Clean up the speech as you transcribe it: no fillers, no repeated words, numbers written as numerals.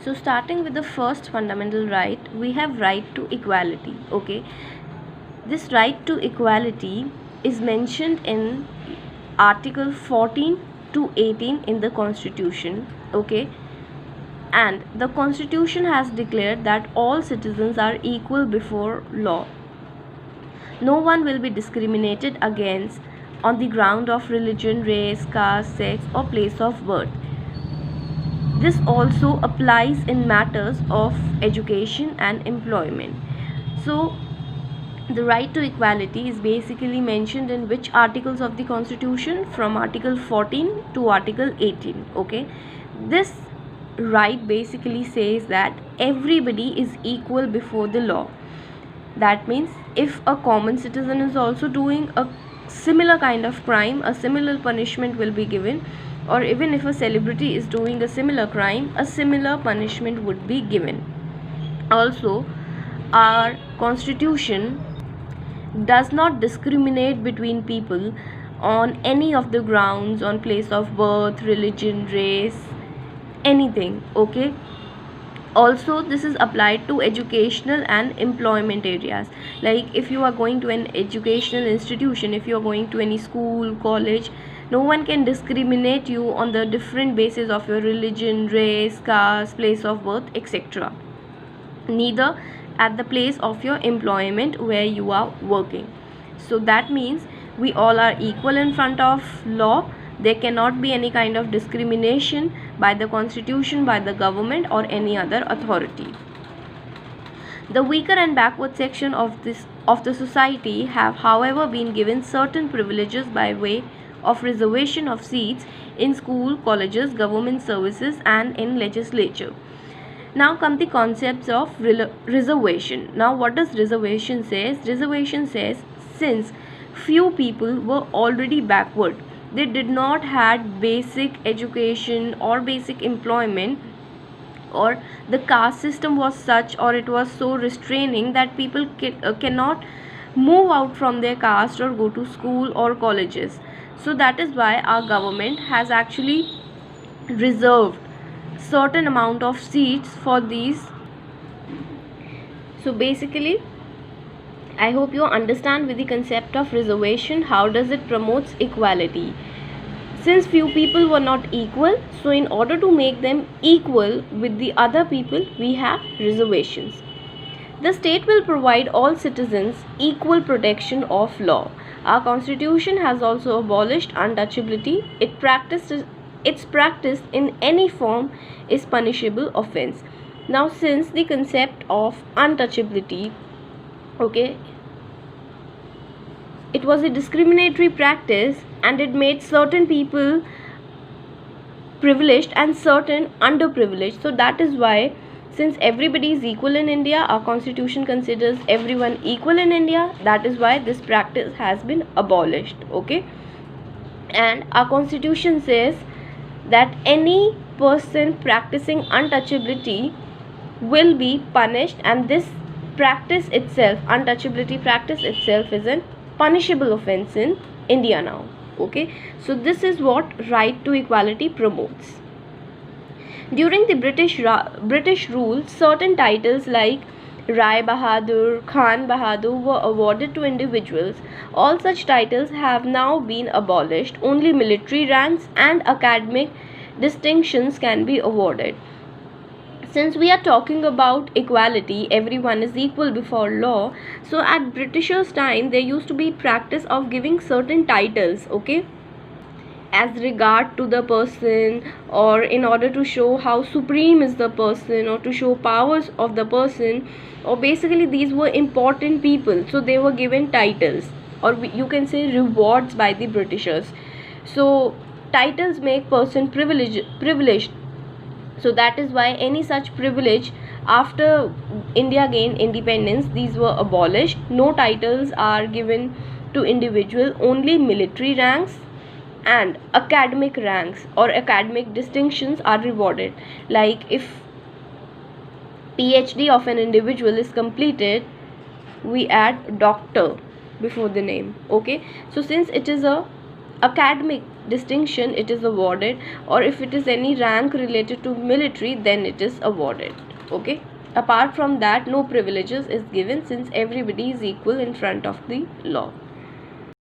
So starting with the first fundamental right, we have right to equality. Okay, this right to equality is mentioned in Article 14 to 18 in the Constitution. Okay, and the Constitution has declared that all citizens are equal before law. No one will be discriminated against on the ground of religion, race, caste, sex, or place of birth. This also applies in matters of education and employment. So, the right to equality is basically mentioned in which articles of the Constitution? From Article 14 to Article 18. Okay, this right basically says that everybody is equal before the law. That means if a common citizen is also doing a similar kind of crime, a similar punishment will be given, or even if a celebrity is doing a similar crime, a similar punishment would be given. Also, our Constitution does not discriminate between people on any of the grounds, on place of birth, religion, race, anything. Okay, also this is applied to educational and employment areas. Like if you are going to an educational institution, if you are going to any school, college, no one can discriminate you on the different basis of your religion, race, caste, place of birth, etc. Neither at the place of your employment where you are working. So that means we all are equal in front of law. There cannot be any kind of discrimination by the Constitution, by the government, or any other authority. The weaker and backward section of the society have, however, been given certain privileges by way of reservation of seats in school, colleges, government services, and in legislature. Now come the concepts of reservation. Now what does reservation says? Reservation says since few people were already backward, they did not had basic education or basic employment, or the caste system was such, or it was so restraining that people cannot move out from their caste or go to school or colleges. So that is why our government has actually reserved certain amount of seats for these. So basically, I hope you understand with the concept of reservation, how does it promotes equality. Since few people were not equal, so in order to make them equal with the other people, we have reservations. The state will provide all citizens equal protection of law. Our Constitution has also abolished untouchability. Its practice in any form is punishable offense. Now since the concept of untouchability, okay, it was a discriminatory practice and it made certain people privileged and certain underprivileged. So that is why, since everybody is equal in India, our Constitution considers everyone equal in India. That is why this practice has been abolished. Okay, and our Constitution says that any person practicing untouchability will be punished, and this practice itself, untouchability practice itself, is a punishable offense in India now. Okay, so this is what right to equality promotes. During the British rule, certain titles like Rai Bahadur, Khan Bahadur were awarded to individuals. All such titles have now been abolished. Only military ranks and academic distinctions can be awarded. Since we are talking about equality, everyone is equal before law. So at Britishers' time, there used to be practice of giving certain titles, okay, as regard to the person, or in order to show how supreme is the person, or to show powers of the person, or basically these were important people, so they were given titles, or you can say rewards by the Britishers. So titles make person privileged. So that is why any such privilege after India gained independence, these were abolished. No titles are given to individual, only military ranks and academic ranks or academic distinctions are rewarded. Like if PhD of an individual is completed, we add doctor before the name. Okay, so since it is a academic distinction, it is awarded, or if it is any rank related to military, then it is awarded. Okay, apart from that, no privileges is given, since everybody is equal in front of the law.